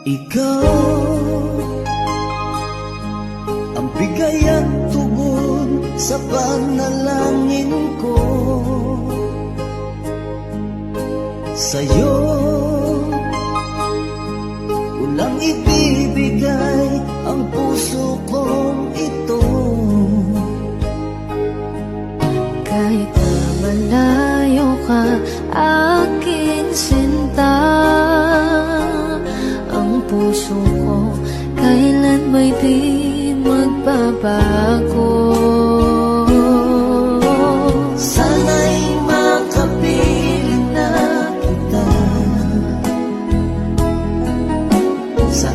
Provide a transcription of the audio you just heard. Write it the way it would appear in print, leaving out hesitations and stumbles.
Ikaw ang bigay at tugon sa panalangin ko. Sa'yo ulang ibibigay ang puso kong ito. Kahit na malayo ka, aking sinta, ang puso ko kailan may di magbabago. Sana'y makapiling na kita sa